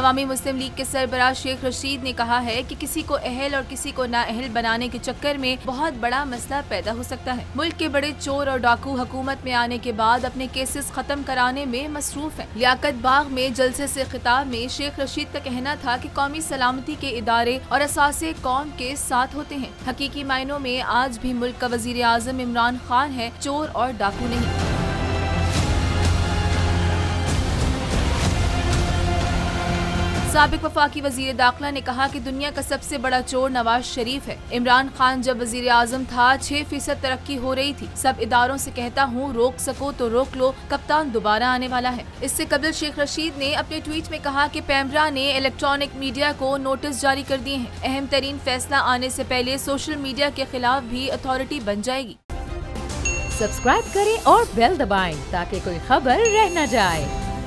अवामी मुस्लिम league के सरबराह शेख रशीद ने कहा है कि किसी को अहल और किसी को नाअहल बनाने के चक्कर में बहुत बड़ा मसला पैदा हो सकता है। मुल्क के बड़े चोर और डाकू हुकूमत में आने के बाद अपने केसेस खत्म कराने में मसरूफ हैं। लियाकत बाग में जलसे से खिताब में शेख रशीद का कहना था कि कौमी सलामती के इदारे और असासे कौम के साथ होते हैं। हकीकी मायनों में आज भी मुल्क का वजीर आजम इमरान खान है, चोर और डाकू नहीं। साबिक वफाकी वजीर दाखिला ने कहा कि दुनिया का सबसे बड़ा चोर नवाज शरीफ है। इमरान खान जब वजीर आजम था 6% तरक्की हो रही थी। सब इदारों से कहता हूँ रोक सको तो रोक लो, कप्तान दोबारा आने वाला है। इससे कबल शेख रशीद ने अपने ट्वीट में कहा कि पैमरा ने इलेक्ट्रॉनिक मीडिया को नोटिस जारी कर दिए हैं। अहम तरीन फैसला आने से पहले सोशल मीडिया के खिलाफ भी अथॉरिटी बन जाएगी। सब्सक्राइब करें और बेल दबाएं ताकि कोई खबर रह न जाए।